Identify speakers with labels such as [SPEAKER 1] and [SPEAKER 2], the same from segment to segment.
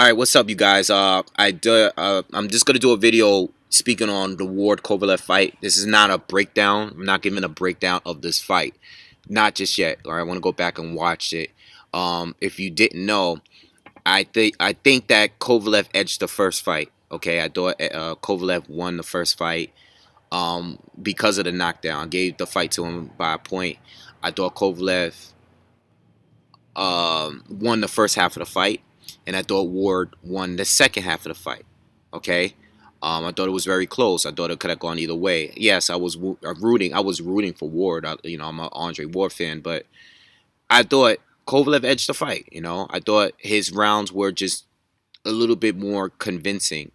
[SPEAKER 1] right, what's up, you guys? I'm just gonna do a video speaking on the Ward Kovalev fight. This is not a breakdown. I'm not giving a breakdown of this fight, not just yet. All right, I want to go back and watch it. If you didn't know, I think that Kovalev edged the first fight. Okay, I thought Kovalev won the first fight because of the knockdown. I gave the fight to him by a point. I thought Kovalev won the first half of the fight, and I thought Ward won the second half of the fight. Okay, I thought it was very close. I thought it could have gone either way. Yes, I was rooting. I was rooting for Ward. I'm an Andre Ward fan, but I thought Kovalev edged the fight. I thought his rounds were just a little bit more convincing.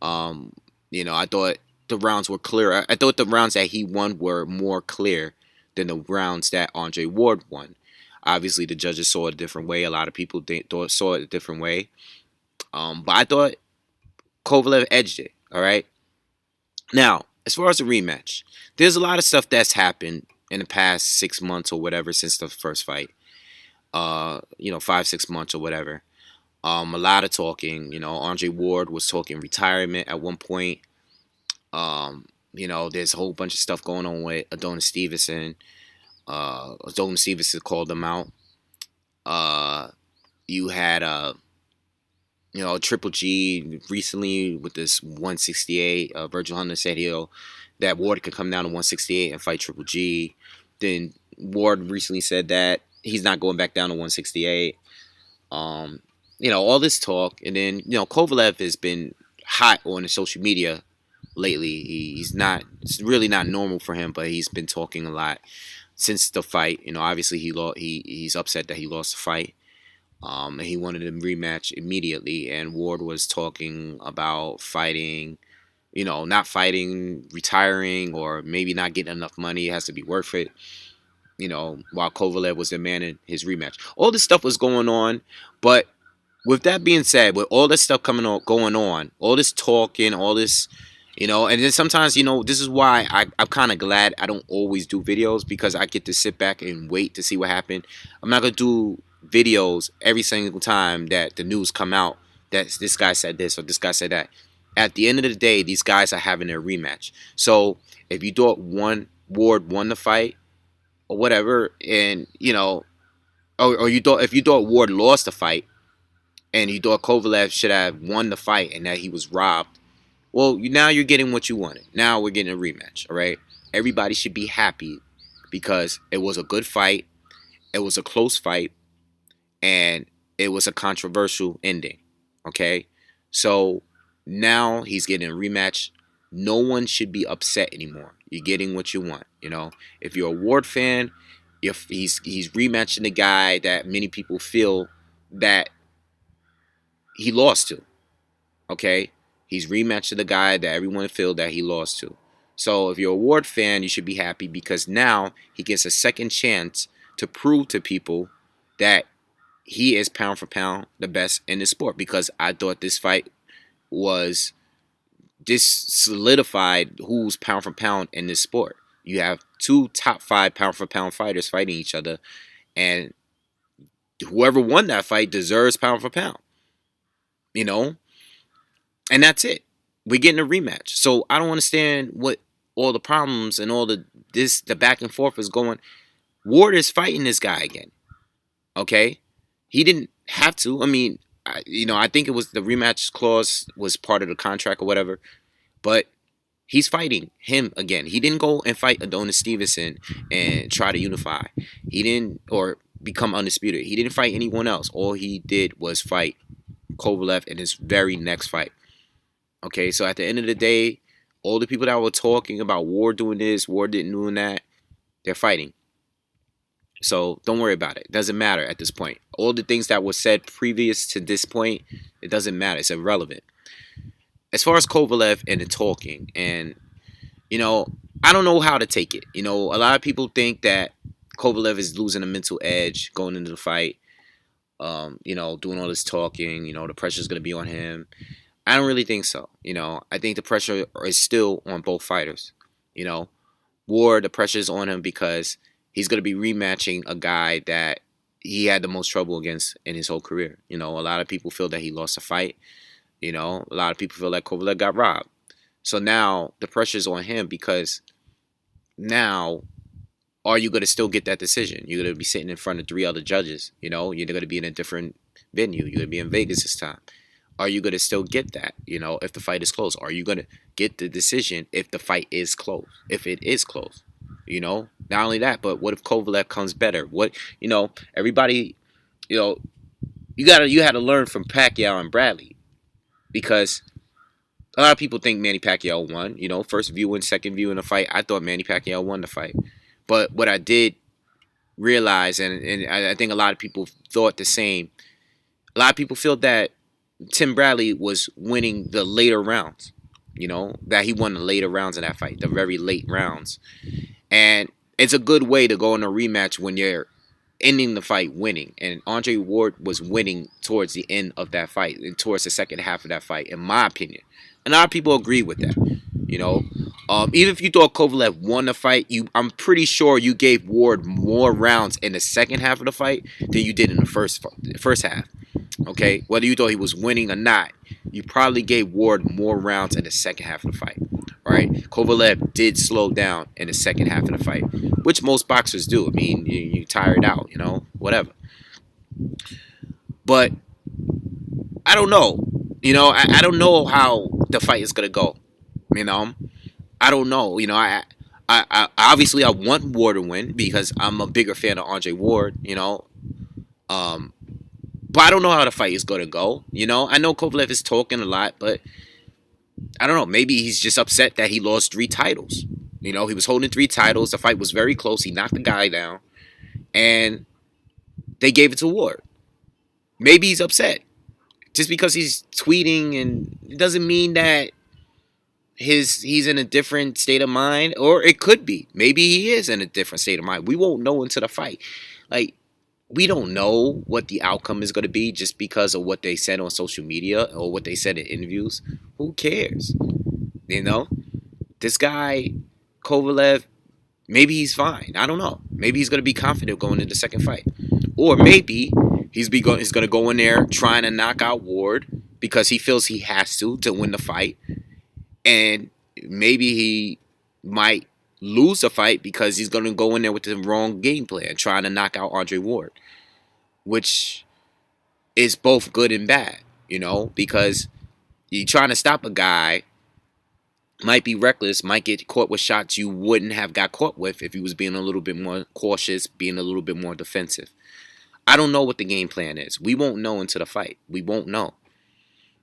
[SPEAKER 1] I thought the rounds were clear. I thought the rounds that he won were more clear than the rounds that Andre Ward won. Obviously, the judges saw it a different way. A lot of people saw it a different way. But I thought Kovalev edged it. All right. Now, as far as the rematch, there's a lot of stuff that's happened in the past 6 months or whatever since the first fight. 5-6 months or whatever. A lot of talking. Andre Ward was talking retirement at one point. There's a whole bunch of stuff going on with Adonis Stevenson. Adonis Stevenson called them out. You had Triple G recently with this 168. Virgil Hunter said that Ward could come down to 168 and fight Triple G. Then Ward recently said that he's not going back down to 168. All this talk, and then Kovalev has been hot on the social media lately. It's really not normal for him, but he's been talking a lot since the fight. Obviously he's upset that he lost the fight. And he wanted a rematch immediately. And Ward was talking about fighting, not fighting, retiring, or maybe not getting enough money. It has to be worth it. While Kovalev was demanding his rematch. All this stuff was going on, but with that being said, with all this stuff going on, all this talking, all this. And then sometimes, this is why I'm kind of glad I don't always do videos, because I get to sit back and wait to see what happened. I'm not going to do videos every single time that the news come out that this guy said this or this guy said that. At the end of the day, these guys are having their rematch. So if you thought Ward won the fight or whatever, and, or if you thought Ward lost the fight and you thought Kovalev should have won the fight and that he was robbed, well, now you're getting what you wanted. Now we're getting a rematch, all right? Everybody should be happy because it was a good fight. It was a close fight. And it was a controversial ending, okay? So now he's getting a rematch. No one should be upset anymore. You're getting what you want, If you're a Ward fan, he's rematching the guy that many people feel that he lost to, okay? He's rematching the guy that everyone feel that he lost to. So if you're a Ward fan, you should be happy because now he gets a second chance to prove to people that he is pound for pound the best in the sport, because I thought this fight was solidified who's pound for pound in this sport. You have two top 5 pound for pound fighters fighting each other, and whoever won that fight deserves pound for pound. And that's it. We're getting a rematch. So I don't understand what all the problems and all the back and forth is going. Ward is fighting this guy again. Okay? He didn't have to. I mean, I think it was the rematch clause was part of the contract or whatever. But he's fighting him again. He didn't go and fight Adonis Stevenson and try to unify. He didn't, or become undisputed. He didn't fight anyone else. All he did was fight Kovalev in his very next fight. Okay, so at the end of the day, all the people that were talking about Ward doing this, Ward didn't doing that, they're fighting. So don't worry about it. It doesn't matter at this point. All the things that were said previous to this point, it doesn't matter. It's irrelevant. As far as Kovalev and the talking, and, I don't know how to take it. A lot of people think that Kovalev is losing a mental edge going into the fight, doing all this talking, the pressure's going to be on him. I don't really think so. I think the pressure is still on both fighters. Ward, the pressure is on him because he's going to be rematching a guy that he had the most trouble against in his whole career. You know, a lot of people feel that he lost a fight. You know, a lot of people feel like Kovalev got robbed. So now the pressure's on him because now are you going to still get that decision? You're going to be sitting in front of 3 other judges. You know, you're going to be in a different venue. You're going to be in Vegas this time. Are you going to still get that? You know, if the fight is close, are you going to get the decision if the fight is close? If it is close, you know, not only that, but what if Kovalev comes better? What, you know, everybody, you know, you had to learn from Pacquiao and Bradley because a lot of people think Manny Pacquiao won. You know, first viewing, second viewing the fight, I thought Manny Pacquiao won the fight. But what I did realize, and I think a lot of people thought the same, a lot of people feel that Tim Bradley was winning the later rounds. You know, that he won the later rounds in that fight, the very late rounds. And it's a good way to go in a rematch when you're ending the fight winning. And Andre Ward was winning towards the end of that fight and towards the second half of that fight, in my opinion. And a lot of people agree with that. You know, even if you thought Kovalev won the fight, I'm pretty sure you gave Ward more rounds in the second half of the fight than you did in the first half. Okay, whether you thought he was winning or not, you probably gave Ward more rounds in the second half of the fight. All right, Kovalev did slow down in the second half of the fight, which most boxers do. I mean, you tire it out, you know, whatever. But I don't know. You know, I don't know how the fight is gonna go. You know, I don't know. You know, I obviously I want Ward to win because I'm a bigger fan of Andre Ward. You know, but I don't know how the fight is gonna go. You know, I know Kovalev is talking a lot, but I don't know. Maybe he's just upset that he lost 3 titles. You know, he was holding 3 titles. The fight was very close. He knocked the guy down, and they gave it to Ward. Maybe he's upset just because he's tweeting, and it doesn't mean that he's in a different state of mind, or it could be. Maybe he is in a different state of mind. We won't know until the fight. Like, we don't know what the outcome is going to be just because of what they said on social media or what they said in interviews. Who cares? You know, this guy Kovalev, maybe he's fine. I don't know. Maybe he's going to be confident going into the second fight, or maybe he's going to go in there trying to knock out Ward because he feels he has to win the fight. And maybe he might lose the fight because he's going to go in there with the wrong game plan, trying to knock out Andre Ward, which is both good and bad, you know, because you're trying to stop a guy, might be reckless, might get caught with shots you wouldn't have got caught with if he was being a little bit more cautious, being a little bit more defensive. I don't know what the game plan is. We won't know until the fight. We won't know,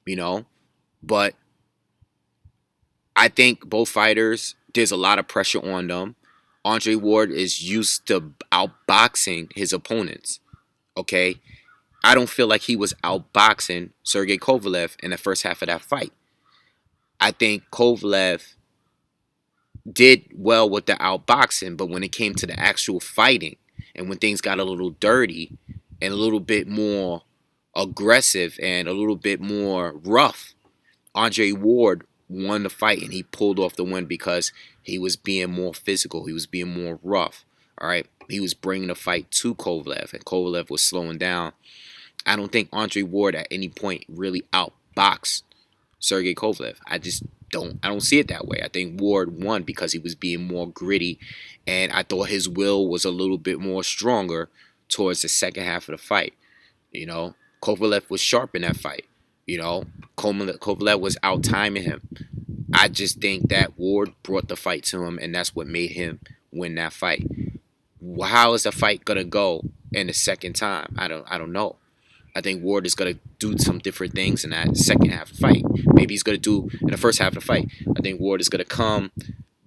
[SPEAKER 1] you know, but I think both fighters, there's a lot of pressure on them. Andre Ward is used to outboxing his opponents, okay? I don't feel like he was outboxing Sergey Kovalev in the first half of that fight. I think Kovalev did well with the outboxing, but when it came to the actual fighting and when things got a little dirty and a little bit more aggressive and a little bit more rough, Andre Ward won the fight and he pulled off the win because he was being more physical. He was being more rough. All right. He was bringing the fight to Kovalev, and Kovalev was slowing down. I don't think Andre Ward at any point really outboxed Sergey Kovalev. I don't see it that way. I think Ward won because he was being more gritty, and I thought his will was a little bit more stronger towards the second half of the fight. You know, Kovalev was sharp in that fight. You know, Kovalev was out-timing him. I just think that Ward brought the fight to him, and that's what made him win that fight. How is the fight gonna go in the second time? I don't know. I think Ward is gonna do some different things in that second half of the fight. Maybe he's gonna do in the first half of the fight. I think Ward is gonna come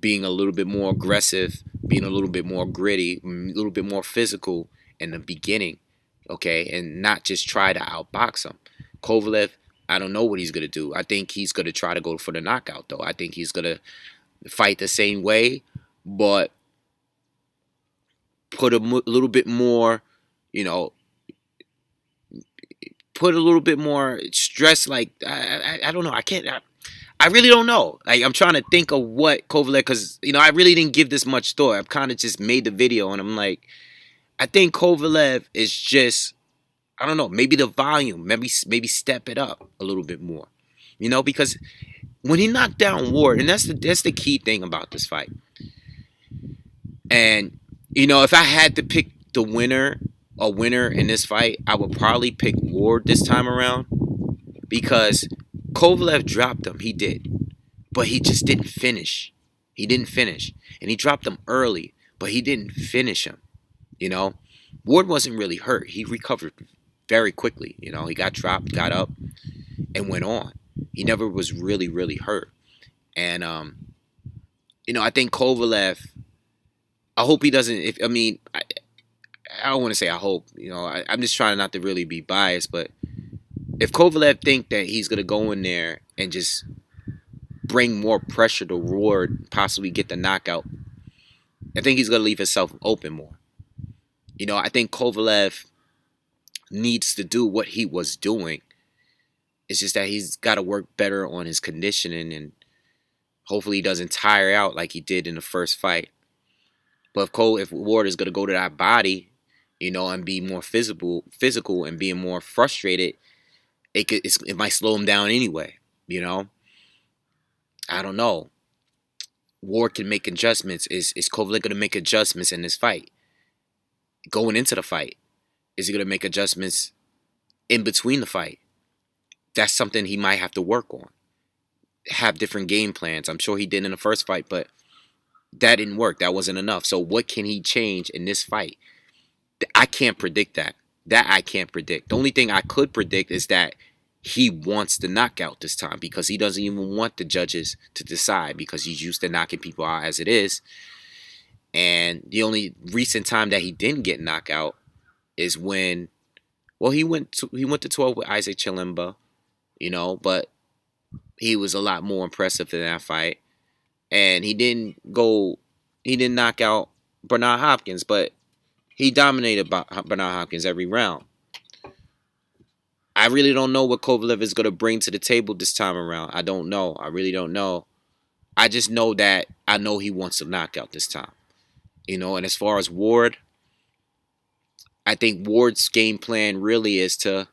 [SPEAKER 1] being a little bit more aggressive, being a little bit more gritty, a little bit more physical in the beginning, okay, and not just try to outbox him. Kovalev, I don't know what he's gonna do. I think he's gonna try to go for the knockout, though. I think he's gonna fight the same way, but put a little bit more, you know, put a little bit more stress. Like I don't know. I really don't know. Like, I'm trying to think of what Kovalev, because, you know, I really didn't give this much thought. I've kind of just made the video, and I'm like, I think Kovalev is just, I don't know, maybe the volume, maybe step it up a little bit more. Because when he knocked down Ward, and that's the key thing about this fight. And if I had to pick a winner in this fight, I would probably pick Ward this time around because Kovalev dropped him. He did, but he just didn't finish. He didn't finish, and he dropped him early, but he didn't finish him. You know, Ward wasn't really hurt. He recovered very quickly. He got dropped, got up, and went on. He never was really, really hurt. And I think Kovalev. I hope he doesn't. I don't want to say I hope. I'm just trying not to really be biased, but if Kovalev think that he's gonna go in there and just bring more pressure to Ward, possibly get the knockout, I think he's gonna leave himself open more. I think Kovalev needs to do what he was doing. It's just that he's got to work better on his conditioning, and hopefully he doesn't tire out like he did in the first fight. But if Ward is gonna go to that body, and be more physical, and being more frustrated, it might slow him down anyway. I don't know. Ward can make adjustments. Is Kovalev gonna make adjustments in this fight? Going into the fight, is he gonna make adjustments in between the fight? That's something he might have to work on. Have different game plans. I'm sure he did in the first fight, but that didn't work. That wasn't enough. So what can he change in this fight? I can't predict that. That I can't predict. The only thing I could predict is that he wants the knockout this time because he doesn't even want the judges to decide because he's used to knocking people out as it is. And the only recent time that he didn't get knocked out is when, well, he went to 12 with Isaac Chilemba, but he was a lot more impressive in that fight. And he didn't knock out Bernard Hopkins, but he dominated Bernard Hopkins every round. I really don't know what Kovalev is going to bring to the table this time around. I don't know. I really don't know. I just know that I know he wants a knockout this time. And as far as Ward, I think Ward's game plan really is to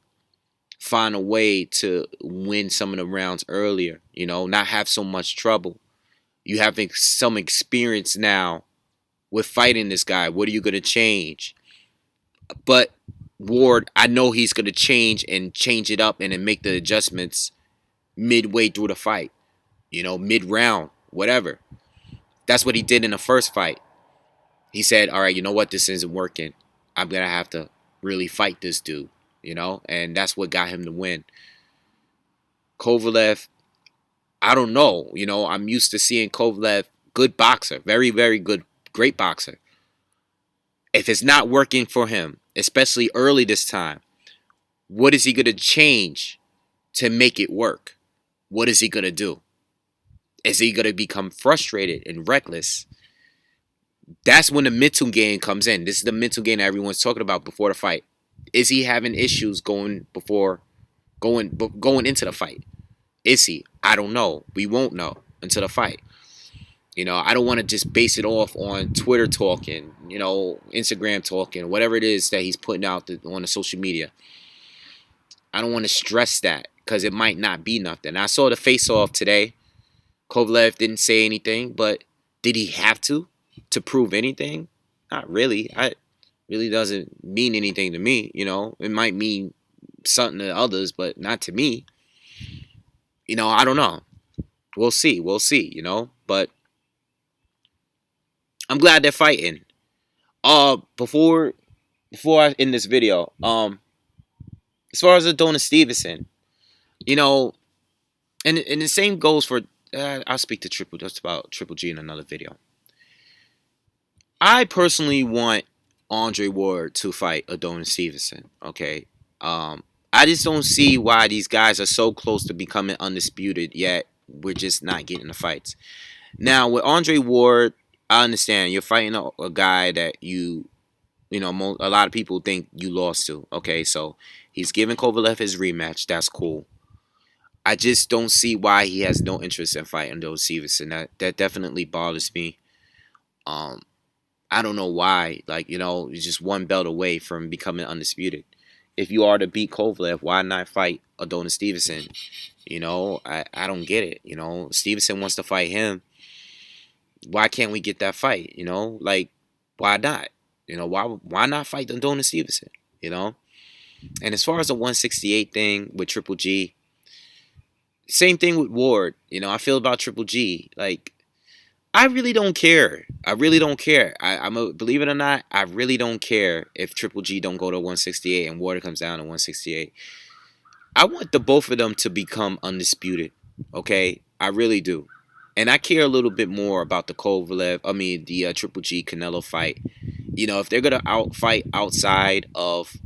[SPEAKER 1] find a way to win some of the rounds earlier, not have so much trouble. You have some experience now with fighting this guy. What are you going to change? But Ward, I know he's going to change it up and then make the adjustments midway through the fight, mid-round, whatever. That's what he did in the first fight. He said, all right, you know what? This isn't working. I'm going to have to really fight this dude, and that's what got him the win. Kovalev, I don't know. I'm used to seeing Kovalev, good boxer, very, very good, great boxer. If it's not working for him, especially early this time, what is he going to change to make it work? What is he going to do? Is he going to become frustrated and reckless? That's when the mental game comes in. This is the mental game that everyone's talking about before the fight. Is he having issues going into the fight? Is he? I don't know. We won't know until the fight. I don't want to just base it off on Twitter talking, Instagram talking, whatever it is that he's putting out on the social media. I don't want to stress that because it might not be nothing. I saw the face-off today. Kovalev didn't say anything, but did he have to prove anything? Not really. It really doesn't mean anything to me, It might mean something to others, but not to me. I don't know. We'll see, but I'm glad they're fighting. Before I end this video, as far as Adonis Stevenson, and the same goes for I'll speak to Triple G in another video. I personally want Andre Ward to fight Adonis Stevenson. Okay, I just don't see why these guys are so close to becoming undisputed yet we're just not getting the fights. Now with Andre Ward, I understand you're fighting a guy that a lot of people think you lost to. Okay, so he's giving Kovalev his rematch. That's cool. I just don't see why he has no interest in fighting Adonis Stevenson. That definitely bothers me. I don't know why. Like, you're just one belt away from becoming undisputed. If you are to beat Kovalev, why not fight Adonis Stevenson? I don't get it. Stevenson wants to fight him. Why can't we get that fight? Like, why not? Why not fight Adonis Stevenson? You know? And as far as the 168 thing with Triple G, same thing with Ward. I feel about Triple G. Like, I really don't care. I really don't care. Believe it or not, I really don't care if Triple G don't go to 168 and Ward comes down to 168. I want the both of them to become undisputed. Okay, I really do, and I care a little bit more about the Triple G Canelo fight. If they're gonna fight outside of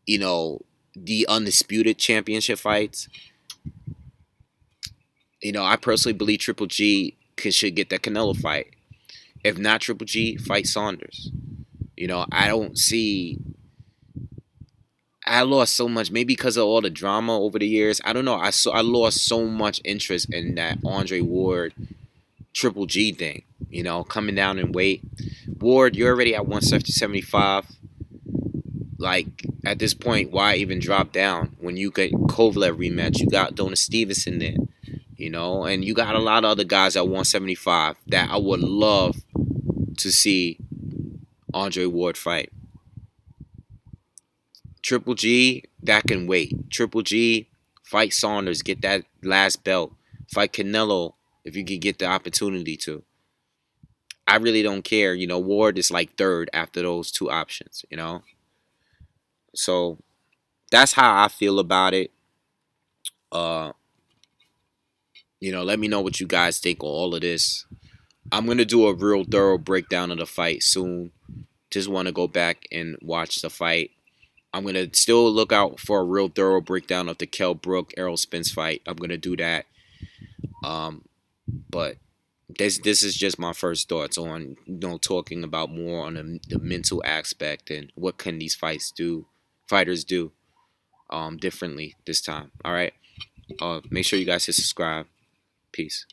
[SPEAKER 1] you know the undisputed championship fights, I personally believe Triple G should get that Canelo fight. If not Triple G, fight Saunders. I don't see. I lost so much, maybe because of all the drama over the years. I don't know. I lost so much interest in that Andre Ward Triple G thing. Coming down in weight. Ward, you're already at 175. Like, at this point, why even drop down when you get Kovalev rematch? You got Dona Stevenson there. And you got a lot of other guys at 175 that I would love to see Andre Ward fight. Triple G, that can wait. Triple G, fight Saunders, get that last belt. Fight Canelo if you can get the opportunity to. I really don't care. Ward is like third after those two options. So that's how I feel about it. Uh, let me know what you guys think on all of this. I'm gonna do a real thorough breakdown of the fight soon. Just want to go back and watch the fight. I'm gonna still look out for a real thorough breakdown of the Kell Brook Errol Spence fight. I'm gonna do that. But this is just my first thoughts on talking about more on the mental aspect and what can these fighters do differently this time. All right. Make sure you guys hit subscribe. Peace.